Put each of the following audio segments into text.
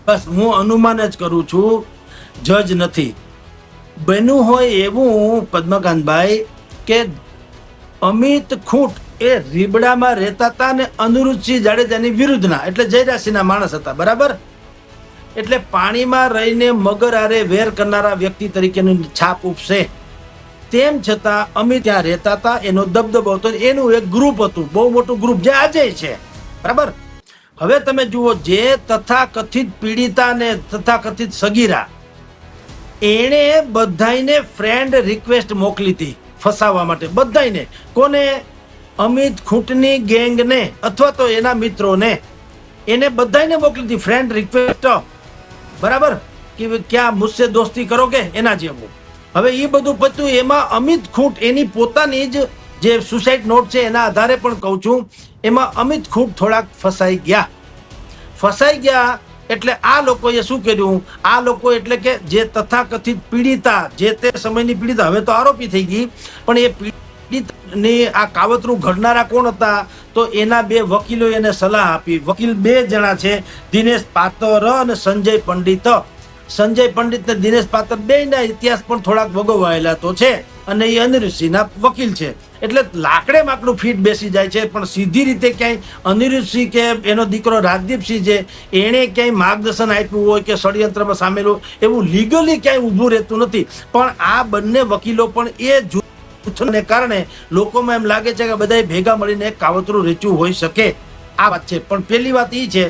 બસ હું અનુમાન જ કરું છું, જજ નથી. બન્યું હોય એવું પદ્મકાંતભાઈ કે અમિત ખૂંટ એ રીબડામાં રહેતા હતા ને અનિરુદ્ધસિંહ જાડેજાની વિરુદ્ધના, એટલે જય રાશિના માણસ હતા, બરાબર. એટલે પાણીમાં રહીને મગર આરે વેર કરનારા વ્યક્તિ તરીકેની છાપ ઉપસે. તેમ છતાં અમિત ત્યાં રહેતા હતા, એનો દબદબો હતો, એનું એક ગ્રુપ હતું, બહુ મોટું ગ્રુપ, જે આજે છે, બરાબર. હવે તમે જુઓ, જે તથાકથિત પીડિતા ને તથાકથિત સગીરા, એણે બધાઈને ફ્રેન્ડ રિક્વેસ્ટ મોકલી હતી ફસાવવા માટે, બધાઈને. કોને? અમિત ખૂંટની ગેંગને અથવા તો એના મિત્રોને, એને બધાઈને મોકલી હતી ફ્રેન્ડ રિક્વેસ્ટ, બરાબર, કે ક્યાં મુझसे દોસ્તી કરોગે, એના જેવું. હવે એ બધું પત્યું. એમાં અમિત ખૂંટ એની પોતાની જ જે સુસાઇડ નોટ છે એના આધારે પણ કહું છું, એમાં અમિત ખૂંટ થોડાક ફસાઈ ગયા. એટલે આ લોકોએ શું કર્યું? આ લોકો એટલે કે જે તથાકથિત પીડિતા, જે તે સમયની પીડિતા, હવે તો આરોપી થઈ ગઈ, પણ એ પીડિતની આ કાવતરું ઘડનારા કોણ હતા? તો એના બે વકીલો એને સલાહ આપી. વકીલ બે જણા છે, દિનેશ પાત્ર અને સંજય પંડિત. સંજય પંડિત ને દિનેશ પાત્ર બેયના ઇતિહાસ પણ થોડાક વગોવાયેલા તો છે, અને એ અનિરુદ્ધસિંહના વકીલ છે. એટલે લાકડે માકડું ફીટ બેસી જાય છે, પણ સીધી રીતે ક્યાંય અનિરુદ્ધસિંહ કે એનો દીકરો રાજદીપસિંહ છે, એણે ક્યાંય માર્ગદર્શન આપ્યું હોય કે ષડયંત્રમાં સામેલ હોય એવું લીગલી ક્યાંય ઊભું રહેતું નથી. પણ આ બંને વકીલો પણ એ જૂથને કારણે લોકોમાં એમ લાગે છે કે બધાએ ભેગા મળીને કાવતરું રચ્યું હોઈ શકે. આ વાત છે. પણ પહેલી વાત એ છે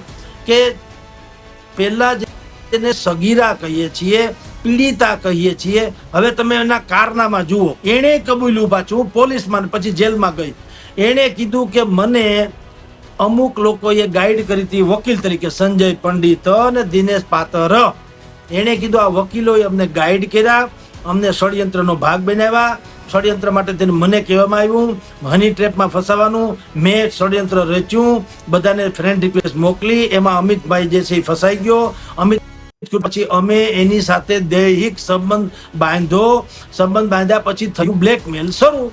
કે પહેલા એને સગીરા કહીએ છીએ, પીડિતા કહીએ છીએ. હવે તમે એના કારનામાં જુઓ. એણે કબૂલ્યું, પાછું પોલીસમાં, પછી જેલમાં ગઈ. એણે કીધું કે મને અમુક લોકોએ ગાઈડ કરી હતી વકીલ તરીકે, સંજય પંડિત અને દિનેશ પાત્ર. એણે કીધું આ વકીલોએ અમને ગાઈડ કર્યા, અમને ષડયંત્રનો ભાગ બનાવ્યા. ષડયંત્ર માટે તેને મને કહેવામાં આવ્યું હની ટ્રેપમાં ફસાવાનું. મેં ષડયંત્ર રચ્યું, બધાને ફ્રેન્ડ રિક્વેસ્ટ મોકલી, એમાં અમિતભાઈ જે છે એ ફસાઈ ગયો. અમિત પછી અમે એની સાથે દૈહિક સંબંધ બાંધ્યા પછી થયું બ્લેકમેલ શરૂ.